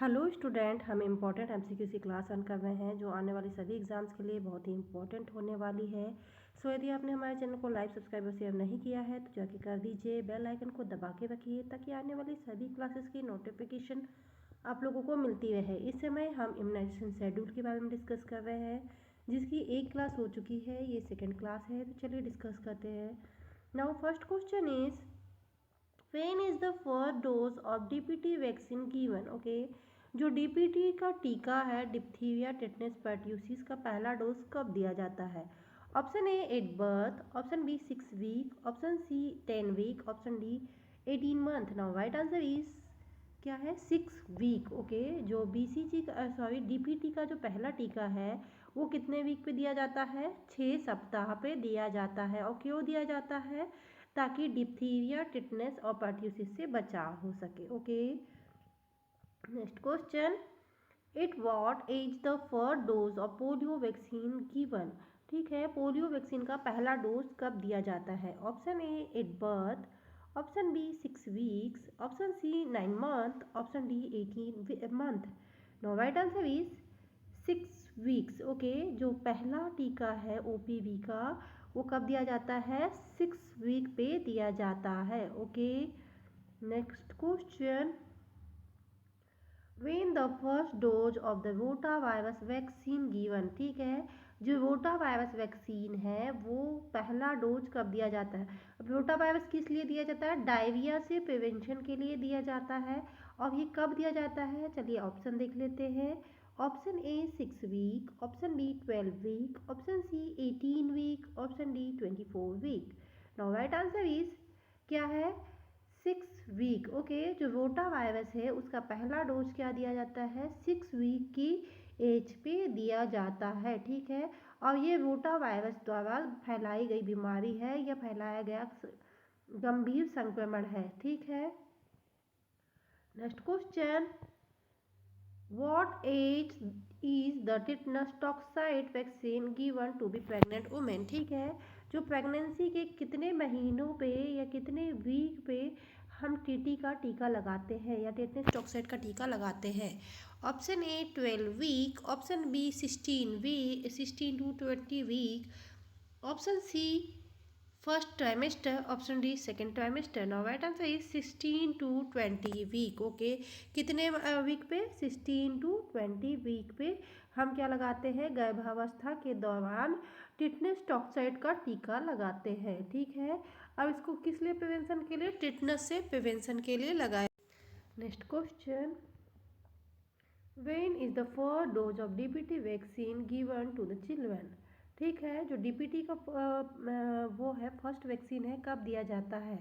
Hello student, हम important MCQ की class run कर रहे हैं जो आने वाली सभी एग्जाम्स के लिए बहुत ही इंपॉर्टेंट होने वाली है। यदि आपने हमारे चैनल को लाइक सब्सक्राइब और शेयर नहीं किया है तो जाके कर दीजिए। बेल आइकन को दबा के रखिए ताकि आने वाली सभी क्लासेस की नोटिफिकेशन आप लोगों को मिलती रहे। इस समय हम इम्यूनाइजेशन शेड्यूल के बारे में डिस्कस कर रहे हैं, जिसकी एक क्लास हो चुकी है, ये सेकेंड क्लास है। तो चलिए डिस्कस करते हैं। Now first question is when is the first dose of DPT vaccine given? Okay, जो डीपीटी का टीका है डिप्थीरिया टेटनस पर्ट्यूसिस का पहला डोज कब दिया जाता है? Option A at birth, option B 6 week, option C 10 week, option D 18 month. Now right answer is क्या है? 6 वीक। ओके, जो बीसीजी का डीपीटी का जो पहला टीका है वो कितने वीक पे दिया जाता है? 6 सप्ताह पे दिया जाता है। और क्यों दिया जाता है? ताकि डिप्थीरिया टिटनेस और पर्ट्यूसिस से बचाव हो सके। Okay, next question, it what age the first dose of polio vaccine given? ठीक है, पोलियो वैक्सीन का पहला डोज कब दिया जाता है? Option A at birth, option B 6 weeks, option C 9 month, option D 18 month. No right answer is 6 weeks. Okay, जो पहला टीका है ओपीवी का वो कब दिया जाता है? 6 वीक पे दिया जाता है। Okay, next question, when the first dose of the rotavirus vaccine given? ठीक है, जो रोटा वायरस वैक्सीन है वो पहला डोज कब दिया जाता है? अब रोटा वायरस किस लिए दिया जाता है? डायरिया से प्रिवेंशन के लिए दिया जाता है। और ये कब दिया जाता है? चलिए ऑप्शन देख लेते हैं। Option A 6 week, option B 12 week, option C 18 week, option D 24 week. Now right answer is क्या है? 6 वीक। ओके, जो रोटा वायरस है उसका पहला डोज क्या दिया जाता है? 6 वीक की एज पे दिया जाता है। ठीक है, और ये रोटा वायरस द्वारा फैलाई गई बीमारी है या फैलाया गया गंभीर संक्रमण है। ठीक है, next question, What age is the tetanus toxoid vaccine given to be pregnant women? ठीक है, जो प्रेगनेंसी के कितने महीनों पे या कितने वीक पे हम टीटी का टीका लगाते हैं या टेटनस टॉक्साइड का टीका लगाते हैं? Option A 12 week, option B 16 to 20 week, option C first trimester, option D second trimester. Now right answer is 16 to 20 week. Okay, कितने वीक पे? 16 टू 20 वीक पे हम क्या लगाते हैं? गर्भावस्था के दौरान टिटनस टॉक्साइड का टीका लगाते हैं। ठीक है, अब इसको किस लिए प्रिवेंशन के लिए? टिटनस से प्रिवेंशन के लिए लगाए। Next question, when is the first dose of DPT vaccine given to the children? ठीक है, जो डीपीटी का वो है फर्स्ट वैक्सीन है, कब दिया जाता है?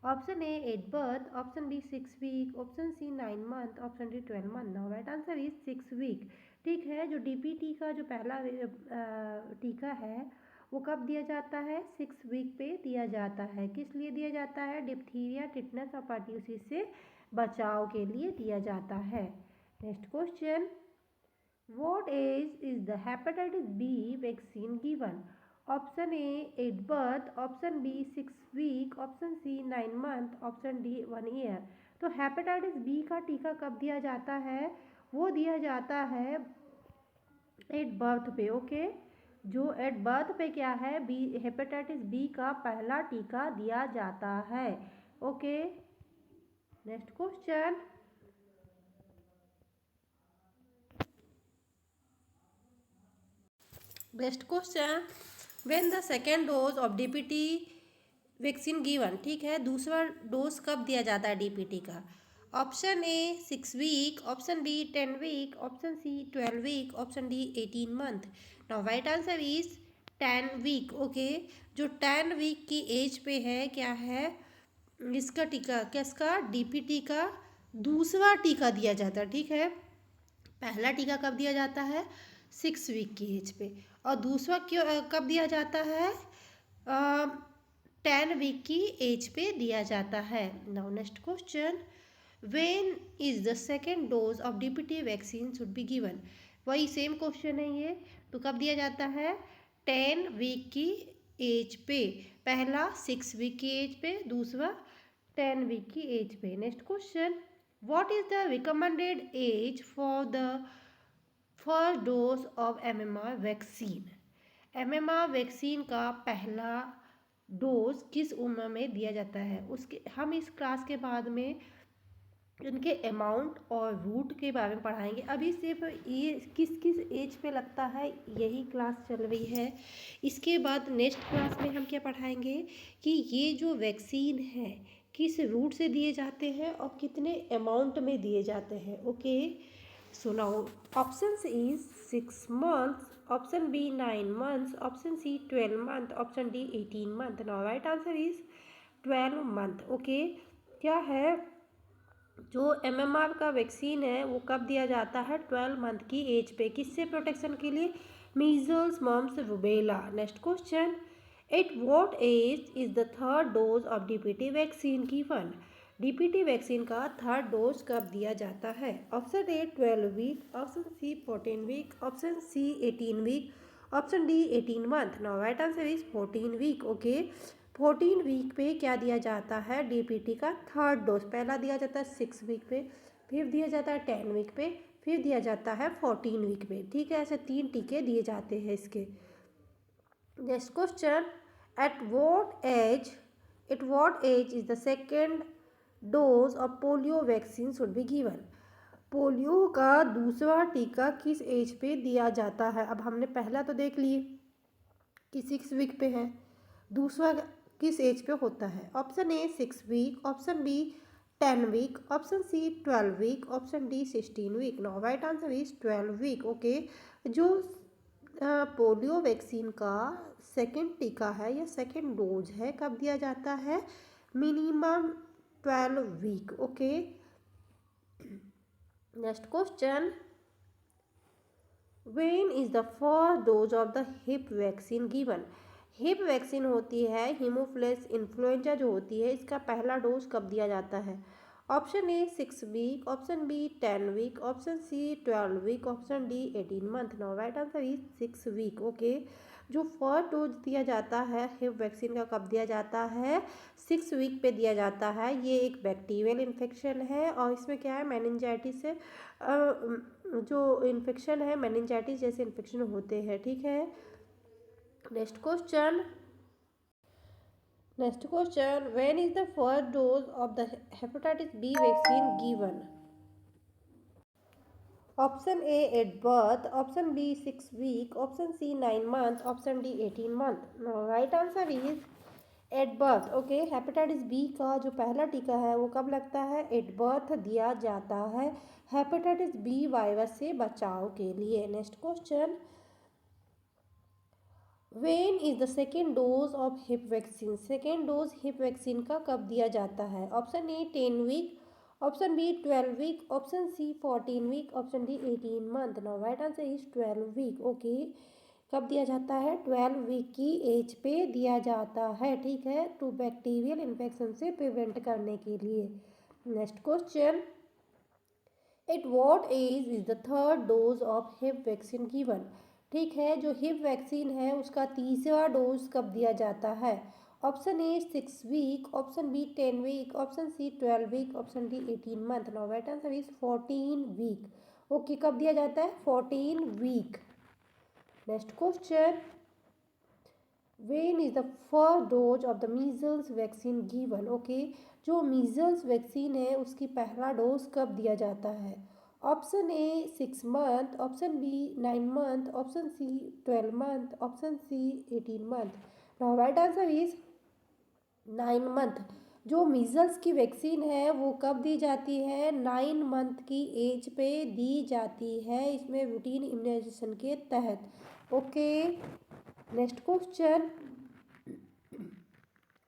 Option A at birth, option B 6 week, option C 9 month, option D 12 month. Now right answer is 6 week. ठीक है, जो डीपीटी का जो पहला टीका है वो कब दिया जाता है? 6 वीक पे दिया जाता है। किस लिए दिया जाता है? डिप्थीरिया टिटनस और पर्ट्यूसिस से बचाव के लिए दिया जाता है। Next question, what age is the hepatitis B vaccine given? Option A 8 birth, option B 6 week, option C 9 month, option D 1 year. तो हेपेटाइटिस बी का टीका कब दिया जाता है? वो दिया जाता है 8 बर्थ पे। ओके, जो 8 बर्थ पे क्या है? बी हेपेटाइटिस बी का पहला टीका दिया जाता है। Okay, next question, next question, when the second dose of DPT vaccine given? ठीक है, दूसरा डोज कब दिया जाता है डीपीटी का? Option A 6 week, option B 10 week, option C 12 week, option D 18 month. Now right answer is 10 week. Okay, जो 10 week की एज पे है क्या है? इसका टीका किसका? डीपीटी का दूसरा टीका दिया जाता है। ठीक है, पहला टीका कब दिया जाता है? 6 वीक की एज पे, और दूसरा क्यों कब दिया जाता है? 10 वीक की एज पे दिया जाता है। Now next question, when is the second dose of DPT vaccine should be given? वही सेम क्वेश्चन है ये। तो कब दिया जाता है? 10 वीक की एज पे। पहला 6 वीक की एज पे, दूसरा 10 वीक की एज पे। Next question, What is the recommended age for the first dose of MMR vaccine? MMR vaccine का पहला डोज किस उम्र में दिया जाता है, उसके हम इस क्लास के बाद में इनके अमाउंट और रूट के बारे में पढ़ाएंगे। अभी सिर्फ ये किस किस एज पे लगता है यही क्लास चल रही है। इसके बाद नेक्स्ट क्लास में हम क्या पढ़ाएंगे कि ये जो वैक्सीन है किस रूट से दिए जाते हैं और कितने अमाउंट में दिए जाते हैं। Okay, so now options is 6 months, option B 9 months, option C 12 month, option D 18 month। Now right answer is 12 month। Okay, क्या है जो MMR का वैक्सीन है वो कब दिया जाता है? 12 मंथ की एज पे। किससे प्रोटेक्शन के लिए? Measles, mumps, rubella. Next question, at what age is the third dose of DPT vaccine given? DPT vaccine का थर्ड डोज कब दिया जाता है? Option A 12 week, option C 14 week, option C 18 week, option D 18 month. Now right answer is 14 week. Okay, 14 week पे क्या दिया जाता है? DPT का थर्ड डोज। पहला दिया जाता है 6 वीक पे, फिर दिया जाता है 10 वीक पे, फिर दिया जाता है 14 वीक पे। ठीक है, ऐसे 3 टीके दिए जाते हैं इसके। Next question, at what age is the second dose of polio vaccine should be given? Polio का दूसरा टीका किस एज पे दिया जाता है? अब हमने पहला तो देख लिए कि 6 वीक पे है, दूसरा किस एज पे होता है? Option A 6 week, option B 10 week, option C 12 week, option D 16 week. Now right answer is 12 week. Okay, जो पोलियो वैक्सीन का सेकेंड टीका है या सेकेंड डोज है कब दिया जाता है? Minimum 12 week. Okay, next question, when is the first dose of the Hib vaccine given? Hib vaccine होती है हीमोफिलस इन्फ्लुएंजा जो होती है, इसका पहला डोज कब दिया जाता है? Option A 6 week, option B 10 week, option C 12 week, option D 18 month. Now right answer is 6 week. Okay, जो फर्स्ट डोज दिया जाता है हिप वैक्सीन का कब दिया जाता है? 6 वीक पे दिया जाता है। ये एक बैक्टीरियल इन्फेक्शन है और इसमें क्या है, मेनिंजाइटिस से जो इन्फेक्शन है, मेनिंजाइटिस जैसे इन्फेक्शन होते हैं। ठीक है, next question, when is the first dose of the hepatitis B vaccine given? Option A at birth, option B 6 week, option C 9 month, option D 18 month. Right answer is at birth. Okay, hepatitis B का जो पहला टीका है वो कब लगता है? At birth दिया जाता है हेपेटाइटिस बी वायरस से बचाव के लिए। Next question, when is the second dose of Hib vaccine? Second dose Hib vaccine का कब दिया जाता है? Option A 10 week, option B 12 week, option C 14 week, option D 18 month. Now right answer is 12 week. Okay, कब दिया जाता है? 12 week की एज पे दिया जाता है। ठीक है, टू बैक्टीरियल इन्फेक्शन से प्रिवेंट करने के लिए। Next question, at what age is the third dose of Hib vaccine given? ठीक है, जो हिप वैक्सीन है उसका तीसरा डोज कब दिया जाता है? Option A 6 week, option B 10 week, option C 12 week, option D 18 month. Now right answer is 14 week. Okay, कब दिया जाता है? 14 week. Next question, when is the first dose of the measles vaccine given? Okay, जो measles vaccine है उसकी पहला dose कब दिया जाता है? Option A 6 month, option B 9 month, option C 12 month, option C 18 month. Now right answer is 9 month. जो measles की वैक्सीन है वो कब दी जाती है? 9 मंथ की एज पे दी जाती है, इसमें रूटीन इम्यूनाइजेशन के तहत। Okay, next question,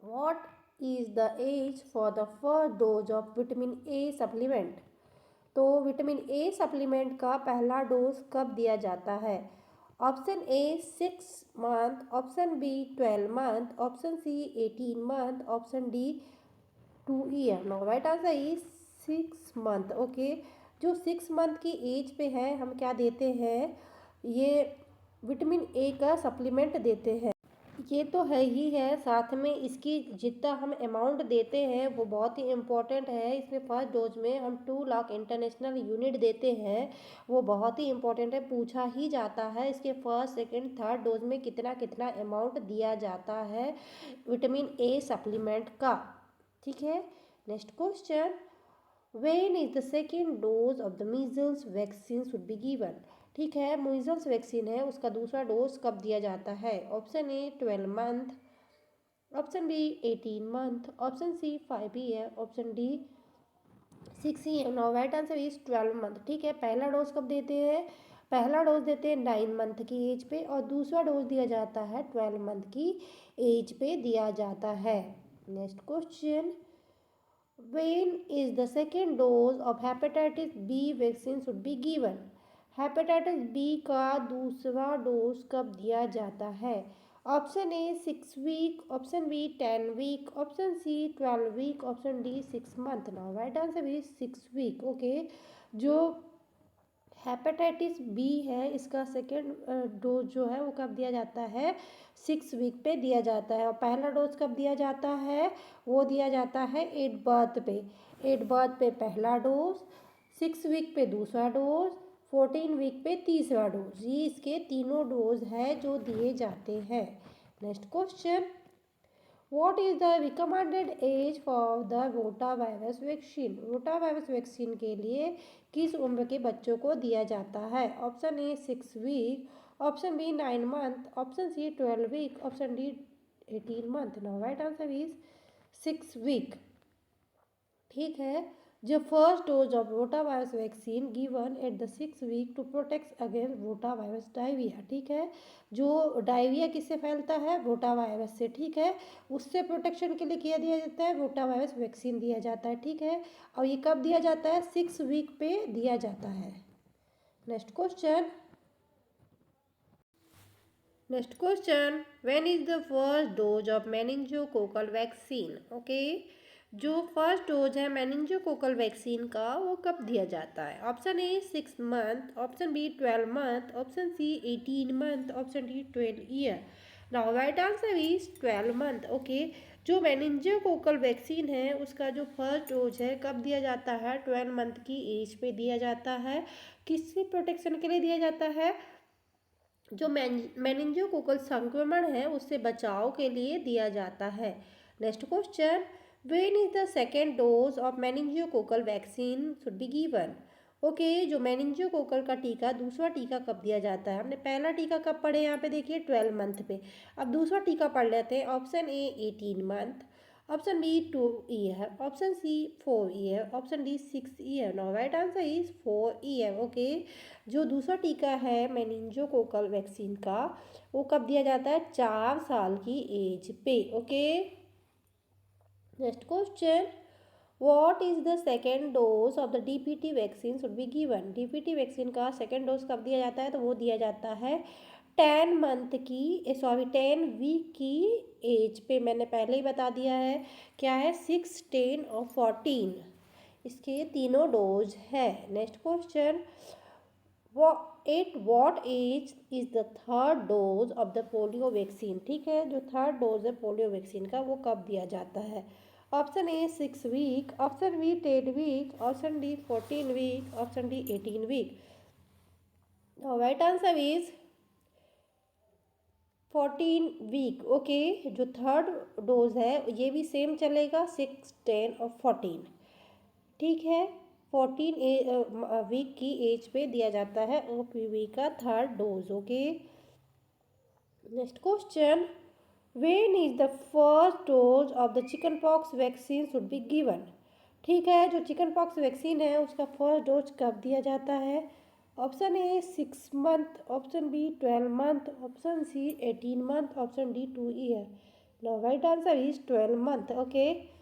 what is the age for the first dose of vitamin A supplement? तो विटामिन ए सप्लीमेंट का पहला डोज कब दिया जाता है? Option A 6 month, option B 12 month, option C 18 month, option D 2 year. No right answer is 6 month. Okay, जो 6 month की as पे है हम क्या देते हैं? ये विटामिन ए का सप्लीमेंट देते हैं। ये तो है ही है, साथ में इसकी जितना हम अमाउंट देते हैं वो बहुत ही इम्पोर्टेंट है। इसमें फर्स्ट डोज में हम 2 लाख इंटरनेशनल यूनिट देते हैं, वो बहुत ही इम्पोर्टेंट है, पूछा ही जाता है इसके फर्स्ट सेकंड थर्ड डोज में कितना कितना अमाउंट दिया जाता है विटामिन ए सप्लीमेंट का। ठीक है, next question, when is the second dose of the measles vaccine should be given. ठीक है, मीजल्स वैक्सीन है उसका दूसरा डोज कब दिया जाता है? Option A 12 month, option B 18 month, option C 5 year, option D 6 year. Now right answer is 12 month. ठीक है, पहला डोज कब देते हैं? पहला डोज देते हैं 9 मंथ की एज पे और दूसरा डोज दिया जाता है 12 मंथ की एज पे दिया जाता है। Next question, when is the second dose of hepatitis B vaccine should be given। Hepatitis B का दूसरा डोज कब दिया जाता है? Option A 6 week, option B 10 week, option C 12 week, option D 6 month. Now right answer is 6 week. Okay, जो hepatitis B है इसका second dose जो है वो कब दिया जाता है? 6 वीक पे दिया जाता है। और पहला डोज कब दिया जाता है? वो दिया जाता है 8 बर्थ पे। 8 बर्थ पे पहला डोज, 6 वीक पे दूसरा डोज, 14 वीक पे तीसरा डोज। ये इसके तीनों डोज है जो दिए जाते हैं। Next question, what is the recommended age for the rotavirus vaccine. Rotavirus vaccine के लिए किस उम्र के बच्चों को दिया जाता है? Option A 6 week, option B 9 month, option C 12 week, option D 18 month. Now right answer is 6 week. ठीक है, the first dose of rotavirus vaccine given at the 6 week to protect against rotavirus diarrhea। ठीक है, जो diarrhoea किससे फैलता है? Rotavirus से। ठीक है, उससे प्रोटेक्शन के लिए क्या दिया जाता है? रोटावायरस वैक्सीन दिया जाता है। ठीक है, और ये कब दिया जाता है? 6 वीक पे दिया जाता है। Next question, when is the first dose of meningococcal vaccine. Okay, जो फर्स्ट डोज है मेनिंजोकोकल वैक्सीन का वो कब दिया जाता है? Option A 6 month, option B 12 month, option C 18 month, option D 12 year. Now right answer is 12 month. Okay, जो meningococcal vaccine है उसका जो फर्स्ट डोज है कब दिया जाता है? 12 मंथ की एज पे दिया जाता है। किससे प्रोटेक्शन के लिए दिया जाता है? जो मेनिंजोकोकल संक्रमण है उससे बचाव के लिए दिया जाता है। Next question, when is the second dose of meningococcal vaccine should be given. Okay, जो मेनिंजोकोकल का टीका दूसरा टीका कब दिया जाता है? हमने पहला टीका कब पढ़े? यहाँ पे देखिए 12 मंथ पे। अब दूसरा टीका पढ़ लेते हैं। Option A 18 month, option B 2 year, option C 4 year, option D 6 year. Now right answer is 4 year. Okay, जो दूसरा टीका है मेनिंजोकोकल वैक्सीन का वो कब दिया जाता है? 4 साल की एज पे। Okay, next question, what is the second dose of the DPT vaccine should be given. DPT vaccine का सेकेंड डोज कब दिया जाता है? तो वो दिया जाता है 10 वीक की एज पे। मैंने पहले ही बता दिया है क्या है, 6, 10 और 14 इसके तीनों डोज है। Next question, at what age is the third dose of the polio vaccine. ठीक है, जो थर्ड डोज है पोलियो वैक्सीन का वो कब दिया जाता है? Option A 6 week, option B 10 week, option D 14 week, option D 18 week. Right answer is 14 week. Okay, जो थर्ड डोज है ये भी सेम चलेगा, 6, 10 और 14। ठीक है, 14 वीक की एज पे दिया जाता है ओपीवी का third dose. Okay, next question, when is the first dose of the chicken pox vaccine should be given. ठीक है, जो चिकन पॉक्स वैक्सीन है उसका फर्स्ट डोज कब दिया जाता है? Option A 6 month, option B 12 month, option C 18 month, option D 2 year. Now right answer is 12 month. Okay,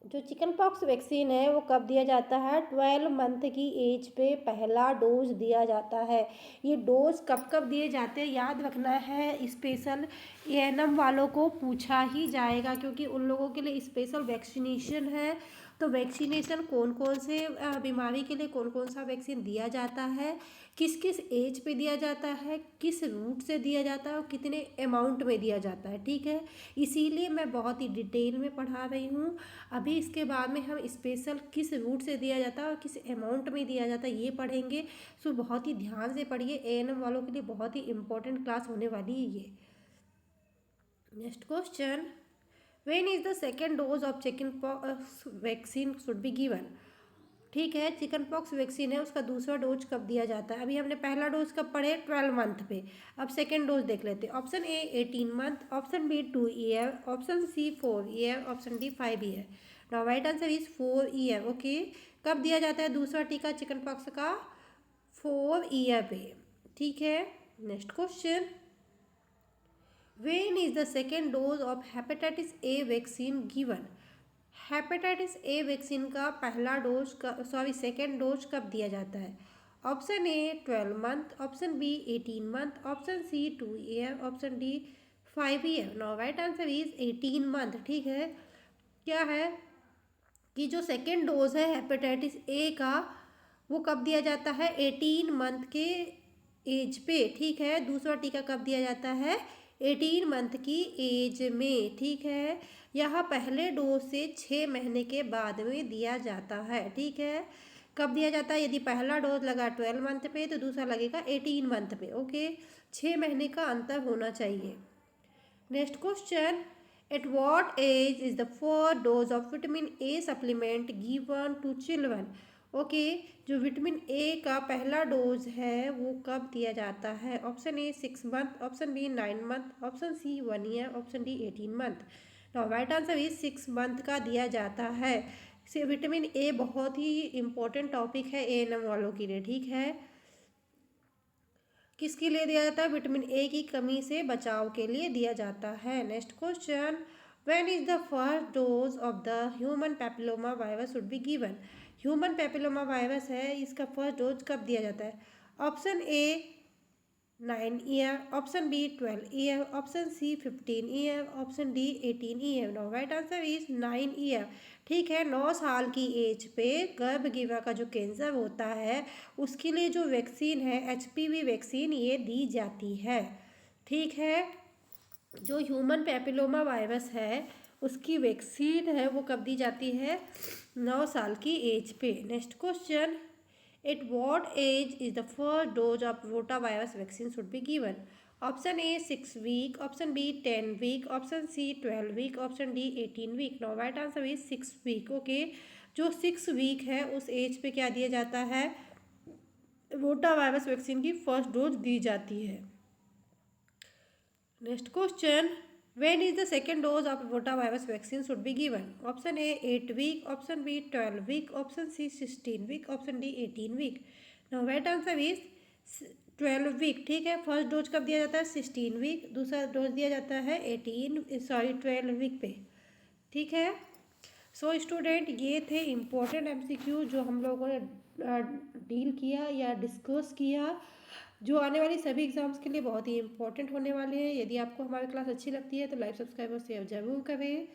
जो चिकन पॉक्स वैक्सीन है वो कब दिया जाता है? 12 मंथ की एज पे पहला डोज दिया जाता है। ये डोज कब कब दिए जाते हैं याद रखना है, स्पेशल एएनएम वालों को पूछा ही जाएगा क्योंकि उन लोगों के लिए स्पेशल वैक्सीनेशन है तो वैक्सीनेशन कौन कौन से बीमारी के लिए कौन कौन सा वैक्सीन दिया जाता है, किस किस एज पे दिया जाता है, किस रूट से दिया जाता है और कितने अमाउंट में दिया जाता है, ठीक है। इसीलिए मैं बहुत ही डिटेल में पढ़ा रही हूँ। अभी इसके बाद में हम स्पेशल किस रूट से दिया जाता है और किस अमाउंट में दिया जाता है ये पढ़ेंगे। सो बहुत ही ध्यान से पढ़िए, एएनएम वालों के लिए बहुत ही इंपॉर्टेंट क्लास होने वाली है ये। Next question, when is the second dose of chicken pox vaccine should be given. ठीक है, चिकन पॉक्स वैक्सीन है, उसका दूसरा डोज कब दिया जाता है। अभी हमने पहला डोज कब पढ़े, 12 मंथ पे। अब सेकेंड डोज देख लेते हैं। Option A 18 month, option B 2 year, option C 4 year, option D 5 year. Now right answer is 4 year. Okay, कब दिया जाता है दूसरा टीका चिकन पॉक्स का, 4 ईयर पे। ठीक है, next question, when is the second dose of hepatitis A vaccine given. Hepatitis A vaccine का पहला डोज का सेकेंड डोज कब दिया जाता है। Option A 12 month, option B 18 month, option C 2 year, option D 5 year. Now right answer is 18 month. ठीक है, क्या है कि जो सेकेंड डोज है हेपेटाइटिस ए का वो कब दिया जाता है, 18 मंथ के एज पे। ठीक है, दूसरा टीका कब दिया जाता है, 18 मंथ की एज में। ठीक है, यह पहले डोज से 6 महीने के बाद में दिया जाता है। ठीक है, कब दिया जाता है, यदि पहला डोज लगा 12 मंथ पे तो दूसरा लगेगा 18 मंथ पे। ओके, 6 महीने का अंतर होना चाहिए। Next question, at what age is the first dose of vitamin A supplement given to children. Okay, जो विटामिन ए का पहला डोज है वो कब दिया जाता है। Option A 6 month, option B 9 month, option C 1 year, option D 18 month. Now right answer is 6 month का दिया जाता है। से विटामिन ए बहुत ही इंपॉर्टेंट टॉपिक है एएनएम वालों के लिए। ठीक है, किसके लिए दिया जाता है, विटामिन ए की कमी से बचाव के लिए दिया जाता है। Next question, when is the first dose of the human papilloma virus should be given. Human papilloma virus है, इसका फर्स्ट डोज कब दिया जाता है। Option A 9 year, option B 12 year, option C 15 year, option D 18 year. Now right answer is 9 year. ठीक है, 9 साल की एज पे गर्भगिरा का जो कैंसर होता है उसके लिए जो वैक्सीन है एचपीवी वैक्सीन ये दी जाती है। ठीक है, जो ह्यूमन पैपिलोमा वायरस है उसकी वैक्सीन है वो कब दी जाती है, 9 साल की एज पे। Next question, at what age is the first dose of rotavirus vaccine should be given. Option A 6 week, option B 10 week, option C 12 week, option D 18 week. Now right answer is 6 week. Okay, जो 6 week है उस as पे क्या दिया जाता है, rotavirus vaccine की first dose दी जाती है। Next question, when is the second dose of rotavirus vaccine should be given. Option A 8 week, option B 12 week, option C 16 week, option D 18 week. Now right answer is 12 week. ठीक है, first dose कब दिया जाता है, 16 week, दूसरा dose दिया जाता है 12 वीक पे। ठीक है, सो स्टूडेंट ये थे इम्पोर्टेंट एमसीक्यू जो हम लोगों ने डील किया या डिस्कस किया, जो आने वाली सभी एग्जाम्स के लिए बहुत ही इंपॉर्टेंट होने वाले हैं। यदि आपको हमारी क्लास अच्छी लगती है तो लाइक सब्सक्राइब और शेयर जरूर करें,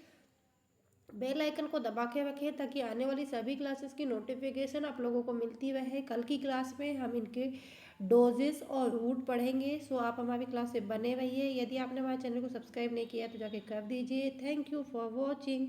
बेल आइकन को दबा के रखें ताकि आने वाली सभी क्लासेस की नोटिफिकेशन आप लोगों को मिलती रहे। कल की क्लास में हम इनके डोजेस और रूट पढ़ेंगे। सो आप हमारी क्लास से बने रहिए। यदि आपने हमारे चैनल को सब्सक्राइब नहीं किया तो जाके कर दीजिए। Thank you for watching.